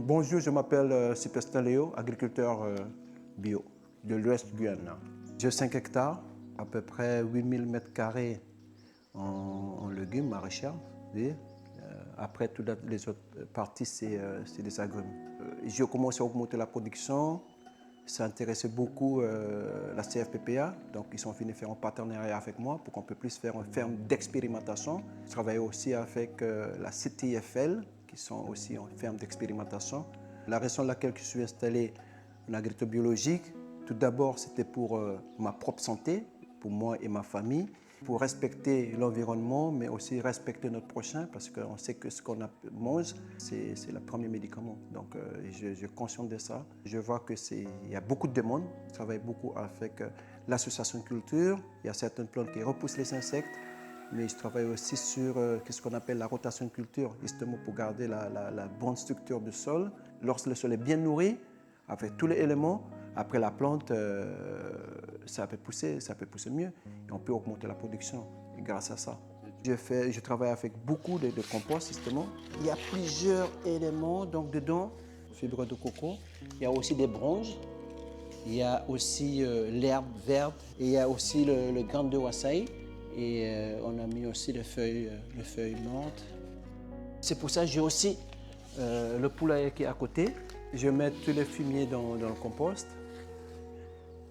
Bonjour, je m'appelle Sylvestre Léo, agriculteur bio de l'Ouest Guyana. J'ai 5 hectares, à peu près 8000 m² en légumes maraîchers. Après, toutes les autres parties, c'est des agrumes. J'ai commencé à augmenter la production. Ça intéressait beaucoup la CFPPA, donc ils sont venus faire un partenariat avec moi pour qu'on puisse faire une ferme d'expérimentation. Je travaille aussi avec la CTFL, qui sont aussi une ferme d'expérimentation. La raison pour laquelle je suis installé en agriculture biologique, tout d'abord c'était pour ma propre santé, pour moi et ma famille, pour respecter l'environnement, mais aussi respecter notre prochain, parce qu'on sait que ce qu'on mange, c'est le premier médicament. Donc, je suis conscient de ça. Je vois qu'il y a beaucoup de demandes. Je travaille beaucoup avec l'association de culture. Il y a certaines plantes qui repoussent les insectes, mais je travaille aussi sur ce qu'on appelle la rotation de culture, justement pour garder la bonne structure du sol. Lorsque le sol est bien nourri, avec tous les éléments, après la plante, ça peut pousser mieux et on peut augmenter la production grâce à ça. Je travaille avec beaucoup de compost justement. Il y a plusieurs éléments donc dedans, fibres de coco, il y a aussi des bronzes, il y a aussi l'herbe verte et il y a aussi le grain de wasaï et on a mis aussi les feuilles mortes. C'est pour ça que j'ai aussi le poulailler qui est à côté. Je mets tous les fumiers dans le compost.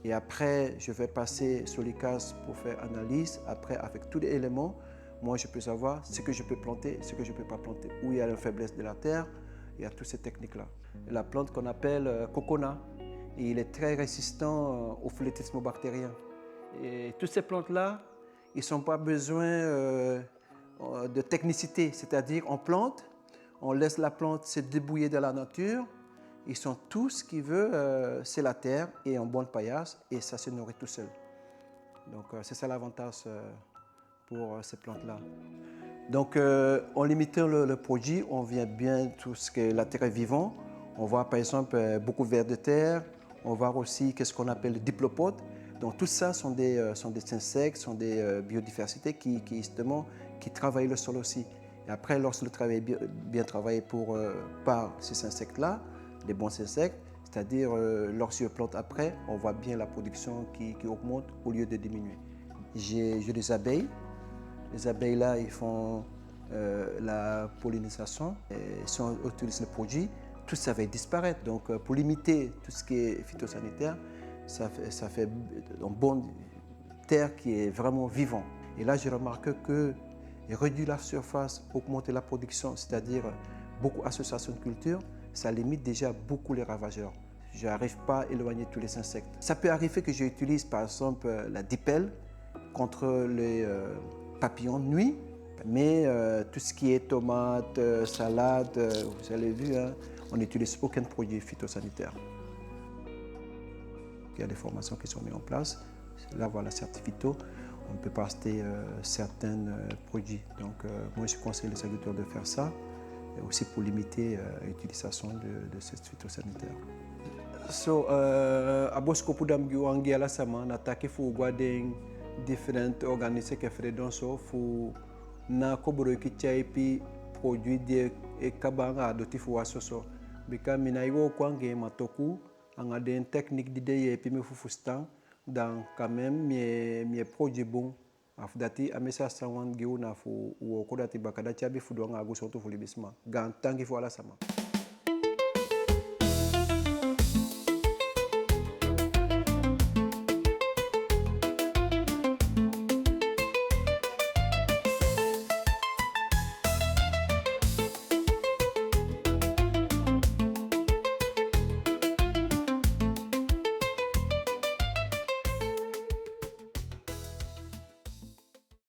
Et après, je vais passer sur les cases pour faire analyse. Après, avec tous les éléments, moi, je peux savoir ce que je peux planter, ce que je ne peux pas planter. Où il y a la faiblesse de la terre, il y a toutes ces techniques-là. La plante qu'on appelle cocona, et il est très résistant au flétisme bactérien. Et toutes ces plantes-là, ils n'ont pas besoin de technicité, c'est-à-dire on plante, on laisse la plante se débrouiller de la nature. Ils sont tout ce qu'ils veulent, c'est la terre et un bon paillage et ça se nourrit tout seul. Donc c'est ça l'avantage pour ces plantes-là. Donc en limitant le produit, on vient bien tout ce que la terre est vivant. On voit par exemple beaucoup de vers de terre. On voit aussi ce qu'on appelle le diplopode. Donc tout ça sont des insectes, sont des biodiversités qui justement qui travaillent le sol aussi. Et après, lorsque le travail est bien travaillé par ces insectes-là, les bons insectes, c'est-à-dire lorsque je plante après, on voit bien la production qui augmente au lieu de diminuer. J'ai des abeilles. Les abeilles là, ils font la pollinisation. Et si on utilise le produit, tout ça va disparaître. Donc pour limiter tout ce qui est phytosanitaire, ça fait une bonne terre qui est vraiment vivante. Et là, j'ai remarqué que réduire la surface, augmenter la production, c'est-à-dire beaucoup d'associations de culture, ça limite déjà beaucoup les ravageurs. Je n'arrive pas à éloigner tous les insectes. Ça peut arriver que j'utilise par exemple la dipel contre les papillons de nuit, mais tout ce qui est tomates, salade, vous avez vu, hein, on n'utilise aucun produit phytosanitaire. Il y a des formations qui sont mises en place. Là, voilà, Certifito, on peut pas acheter certains produits. Donc, moi, je conseille les agriculteurs de faire ça, et aussi pour limiter l'utilisation de ces phytosanitaires. So, a bosco pudam giwangi ala sama na taki fu guadeng different organismes qui font donc so fu na koboro ki chaipi produit de e kabanga do tifu wasoso bika mina iwo kwange matoku anga den technique de ye pi me fu fustan dans quand même mes produits bons afdati amesa sawan giuna fu wo kodati bakada chabi fu do nga go soto fu libisma gan tangi fu ala sama.